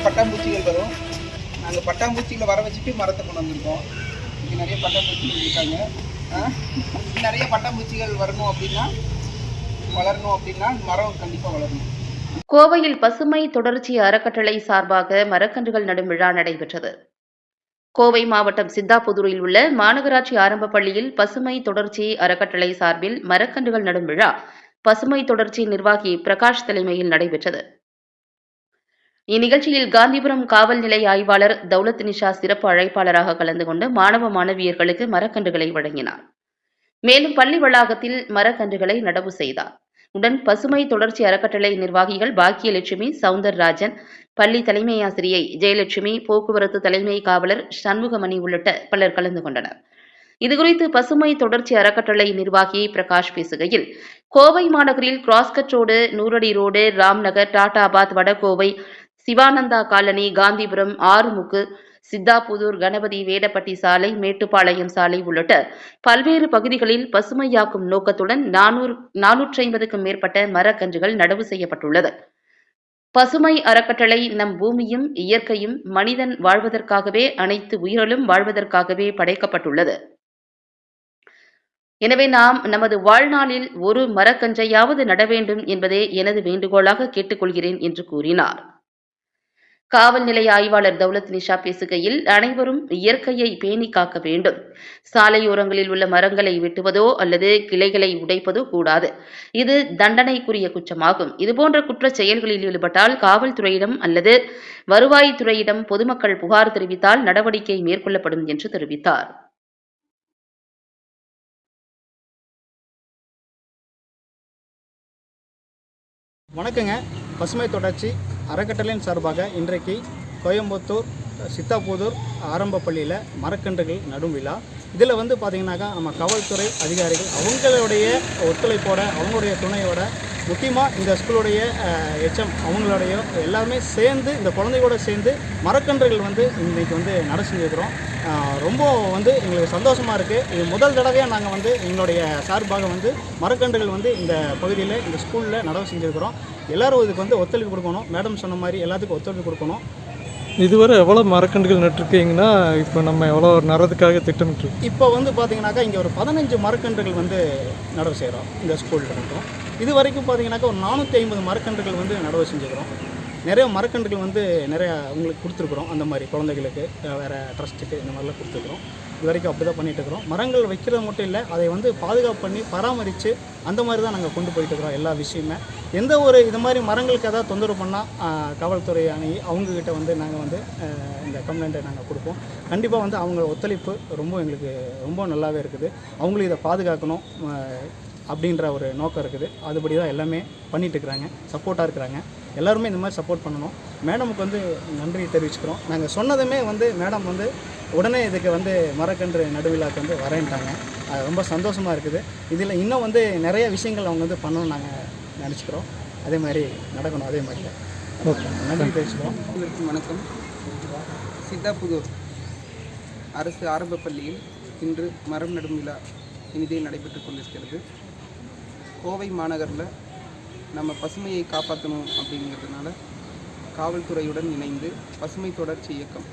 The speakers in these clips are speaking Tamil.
பட்டாம்பூச்சிகள் வரும். நாங்கள் பட்டாம்பூச்சிகளை வர வச்சுட்டு மரத்தை கொண்டு வந்திருக்கோம். இங்கே நிறைய பட்டாம்பூச்சிகள் இருக்காங்க. நிறைய பட்டாம்பூச்சிகள் வரணும் அப்படின்னா, வளரணும் அப்படின்னா மரம் கண்டிப்பாக வளரணும். கோவையில் பசுமை தொடர்ச்சி அறக்கட்டளை சார்பாக மரக்கன்றுகள் நடும் விழா நடைபெற்றது. கோவை மாவட்டம் சித்தாபுதூரில் உள்ள மாநகராட்சி ஆரம்ப பள்ளியில் பசுமை தொடர்ச்சி அறக்கட்டளை சார்பில் மரக்கன்றுகள் நடும் விழா பசுமை தொடர்ச்சி நிர்வாகி பிரகாஷ் தலைமையில் நடைபெற்றது. இந்நிகழ்ச்சியில் காந்திபுரம் காவல் நிலைய ஆய்வாளர் தௌலத் நிஷா சிறப்பு அழைப்பாளராக கலந்து கொண்டு மாணவ மாணவியர்களுக்கு மரக்கன்றுகளை வழங்கினார். மேலும் பள்ளி வளாகத்தில் மரக்கன்றுகளை நடவு செய்தார். உடன் பசுமை தொடர்ச்சி அறக்கட்டளை நிர்வாகிகள் பாக்கியலட்சுமி, சவுந்தரராஜன், பள்ளி தலைமை ஆசிரியை ஜெயலட்சுமி, போக்குவரத்து தலைமை காவலர் சண்முகமணி உள்ளிட்ட பலர் கலந்து கொண்டனர். இதுகுறித்து பசுமை தொடர்ச்சி அறக்கட்டளை நிர்வாகி பிரகாஷ் பேசுகையில், கோவை மாநகரில் கிராஸ்கட் ரோடு, நூறடி ரோடு, ராம்நகர், டாடாபாத், வடகோவை, சிவானந்தா காலனி, காந்திபுரம், ஆறுமுக்கு, சித்தாபுதூர், கணபதி வேடப்பட்டி சாலை, மேட்டுப்பாளையம் சாலை உள்ளிட்ட பல்வேறு பகுதிகளில் பசுமையாக்கும் நோக்கத்துடன் 450க்கும் மேற்பட்ட மரக்கன்றுகள் நடவு செய்யப்பட்டுள்ளது. பசுமை அறக்கட்டளை நம் பூமியும் இயற்கையும் மனிதன் வாழ்வதற்காகவே, அனைத்து உயிர்களும் வாழ்வதற்காகவே படைக்கப்பட்டுள்ளது. எனவே நாம் நமது வாழ்நாளில் ஒரு மரக்கன்றையாவது நட வேண்டும் என்பதே எனது வேண்டுகோளாக கேட்டுக்கொள்கிறேன் என்று கூறினார். காவல் நிலைய ஆய்வாளர் தௌலத் நிஷா பேசுகையில், அனைவரும் இயற்கையை பேணி காக்க வேண்டும். சாலையோரங்களில் உள்ள மரங்களை வெட்டுவதோ அல்லது கிளைகளை உடைப்பதோ கூடாது. இது தண்டனைக்குரிய குற்றமாகும். இதுபோன்ற குற்றச் செயல்களில் ஈடுபட்டால் காவல்துறையிடம் அல்லது வருவாய்த்துறையிடம் பொதுமக்கள் புகார் தெரிவித்தால் நடவடிக்கை மேற்கொள்ளப்படும் என்று தெரிவித்தார். வணக்கங்க. பசுமை தொடர்ச்சி அறக்கட்டளையின் சார்பாக இன்றைக்கு கோயம்புத்தூர் சித்தாபுதூர் ஆரம்ப பள்ளியில் மரக்கன்றுகள் நடும் விழா. இதில் பார்த்திங்கனாக்கா நம்ம காவல்துறை அதிகாரிகள் அவங்களுடைய ஒத்துழைப்போட, அவங்களுடைய துணையோட, முக்கியமாக இந்த ஸ்கூலுடைய HM அவங்களுடைய எல்லாருமே சேர்ந்து, இந்த குழந்தையோட சேர்ந்து மரக்கன்றுகள் இன்றைக்கி நட செஞ்சுருக்கிறோம். ரொம்ப எங்களுக்கு சந்தோஷமாக இருக்குது. இது முதல் தடவையாக நாங்கள் எங்களுடைய சார்பாக மரக்கன்றுகள் இந்த பகுதியில், இந்த ஸ்கூலில் நடவு செஞ்சுருக்கிறோம். எல்லோரும் இதுக்கு ஒத்துழைப்பு கொடுக்கணும். மேடம் சொன்ன மாதிரி எல்லாத்துக்கும் ஒத்துழைப்பு கொடுக்கணும். இதுவரை எவ்வளோ மரக்கன்றுகள் நட்டுருக்கீங்கன்னா, இப்போ நம்ம எவ்வளோ நடுறதுக்காக திட்டமிட்டு? இப்போ பார்த்தீங்கன்னாக்கா இங்கே ஒரு 15 மரக்கன்றுகள் நடவு செய்கிறோம் இந்த ஸ்கூலில் மட்டும். இது வரைக்கும் பார்த்தீங்கன்னாக்கா ஒரு 450 மரக்கன்றுகள் நடவு செஞ்சுக்கிறோம். நிறைய மரக்கன்றுகள் நிறையா உங்களுக்கு கொடுத்துருக்குறோம். அந்த மாதிரி குழந்தைகளுக்கு, வேறு ட்ரஸ்ட்டுக்கு இந்த மாதிரிலாம் கொடுத்துருக்குறோம். இது வரைக்கும் அப்படி தான் பண்ணிகிட்ருக்குறோம். மரங்கள் வைக்கிறது மட்டும் இல்லை, அதை பாதுகாப்பு பண்ணி பராமரித்து அந்த மாதிரி தான் நாங்கள் கொண்டு போயிட்டுருக்குறோம் எல்லா விஷயமே. எந்த ஒரு இது மாதிரி மரங்களுக்கு ஏதாவது தொந்தரவு பண்ணால் காவல்துறை அணுகி அவங்கக்கிட்ட நாங்கள் இந்த கம்ப்ளைண்ட்டை நாங்கள் கொடுப்போம். கண்டிப்பாக அவங்க ஒத்துழைப்பு எங்களுக்கு ரொம்ப நல்லாவே இருக்குது. அவங்களும் இதை பாதுகாக்கணும் அப்படின்ற ஒரு நோக்கம் இருக்குது. அதுபடி தான் எல்லாமே பண்ணிகிட்ருக்குறாங்க, சப்போர்ட்டாக இருக்கிறாங்க. எல்லாருமே இந்த மாதிரி சப்போர்ட் பண்ணணும். மேடமுக்கு நன்றி தெரிவிச்சுக்கிறோம். நாங்கள் சொன்னதுமே மேடம் உடனே இதுக்கு மரக்கன்று நடுவிழாக்கு வரேன்ட்டாங்க. அது ரொம்ப சந்தோஷமாக இருக்குது. இதில் இன்னும் நிறைய விஷயங்கள் அவங்க பண்ணணும்னு நாங்கள் நினச்சிக்கிறோம். அதே மாதிரி நடக்கணும். அதே மாதிரி ஓகே, நன்றி தெரிவிச்சுக்கிறோம். வணக்கம். சித்தாபுதூர் அரசு ஆரம்ப பள்ளியில் இன்று மரம் நடும் விழா இனிதே நடைபெற்று கொண்டிருக்கிறது. கோவை மாநகரில் நம்ம பசுமையை காப்பாற்றணும் அப்படிங்கிறதுனால காவல்துறையுடன் இணைந்து பசுமை தொடர்ச்சி இயக்கம்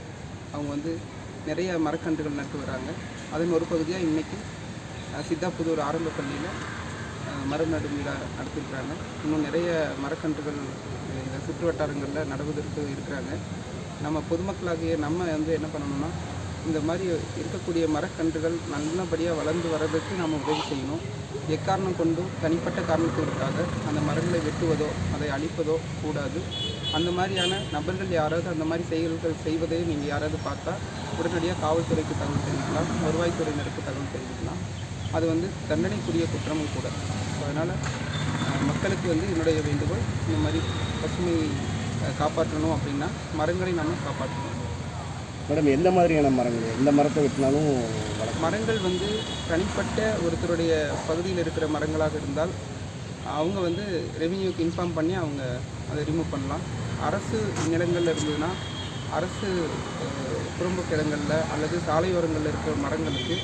அவங்க நிறைய மரக்கன்றுகள் நட்டு வராங்க. அதன் ஒரு பகுதியாக இன்றைக்கி சித்தாபுதூர் ஆரம்ப பள்ளியில் மரம் நடும் விழா நடத்திருக்கிறாங்க. இன்னும் நிறைய மரக்கன்றுகள் இந்த சுற்று வட்டாரங்களில் நடுவதற்கு இருக்கிறாங்க. நம்ம பொதுமக்களாகிய நம்ம என்ன பண்ணணும்னா, இந்த மாதிரி இருக்கக்கூடிய மரக்கன்றுகள் நல்லபடியாக வளர்ந்து வர்றதுக்கு நம்ம உதவி செய்யணும். எக்காரணம் கொண்டும் தனிப்பட்ட காரணத்திற்காக அந்த மரங்களை வெட்டுவதோ அதை அழிப்பதோ கூடாது. அந்த மாதிரியான நபர்கள் யாராவது அந்த மாதிரி செயல்கள் செய்வதை நீங்கள் யாராவது பார்த்தா உடனடியாக காவல்துறைக்கு தகவல் தெரிவிக்கலாம், வருவாய்த்துறையினருக்கு தகவல் தெரிவிக்கலாம். அது தண்டனைக்குரிய குற்றமும் கூட. அதனால் மக்களுக்கு என்னுடைய வேண்டுகோள், இந்த மாதிரி பசுமையை காப்பாற்றணும் அப்படின்னா மரங்களை நம்ம காப்பாற்றணும். மேடம், எந்த மாதிரியான மரங்கள், எந்த மரத்தை வெட்டினாலும் மரங்கள் தனிப்பட்ட ஒருத்தருடைய பகுதியில் இருக்கிற மரங்களாக இருந்தால் அவங்க ரெவென்யூக்கு இன்ஃபார்ம் பண்ணி அவங்க அதை ரிமூவ் பண்ணலாம். அரசு நிலங்களில் இருந்ததுன்னா அரசு குறும்பு கிடங்களில் அல்லது சாலையோரங்களில் இருக்கிற மரங்களுக்கு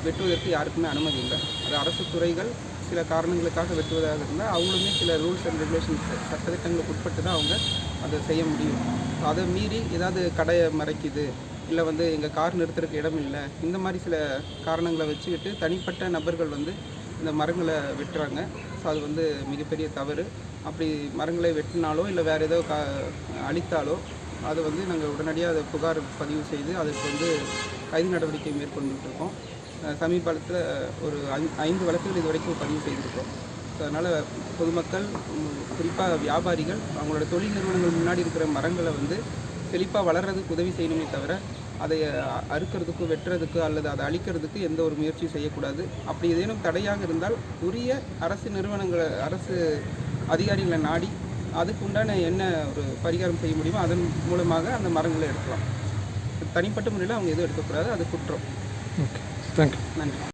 வெட்டுவதற்கு யாருக்குமே அனுமதி இல்லை. அது அரசு துறைகள் சில காரணங்களுக்காக வெட்டுவதாக இருந்தால் அவங்களுமே சில ரூல்ஸ் அண்ட் ரெகுலேஷன்ஸ் சட்டத்திட்டங்களுக்கு உட்பட்டு தான் அவங்க அதை செய்ய முடியும். அதை மீறி ஏதாவது கடையை மறைக்குது, இல்லை வந்து எங்கள் கார் நிறுத்துறதுக்கு இடம் இல்லை, இந்த மாதிரி சில காரணங்களை வச்சுக்கிட்டு தனிப்பட்ட நபர்கள் வந்து இந்த மரங்களை வெட்டுறாங்க. ஸோ அது வந்து மிகப்பெரிய தவறு. அப்படி மரங்களை வெட்டினாலோ இல்லை வேறு ஏதோ அழித்தாலோ அதை வந்து நாங்கள் உடனடியாக அதை புகார் பதிவு செய்து அதுக்கு வந்து கைது நடவடிக்கை மேற்கொண்டுருக்கோம். சமீபத்தில் ஒரு 5 வழக்குகள் இது வரைக்கும் பதிவு செய்திருக்கோம். ஸோ அதனால் பொதுமக்கள், குறிப்பாக வியாபாரிகள் அவங்களோட தொழில் நிறுவனங்கள் முன்னாடி இருக்கிற மரங்களை வந்து செழிப்பாக வளர்கிறதுக்கு உதவி செய்யணுமே தவிர அதை அறுக்கிறதுக்கு, வெட்டுறதுக்கு அல்லது அதை அழிக்கிறதுக்கு எந்த ஒரு முயற்சியும் செய்யக்கூடாது. அப்படி ஏதேனும் தடையாக இருந்தால் உரிய அரசு நிறுவனங்களை, அரசு அதிகாரிகளை நாடி அதுக்கு உண்டான என்ன ஒரு பரிகாரம் செய்ய முடியுமோ அதன் மூலமாக அந்த மரங்களை எடுக்கலாம். தனிப்பட்ட முறையில் அவங்க எதுவும் எடுக்கக்கூடாது, அது குற்றம். Okay, thank you. நன்றி.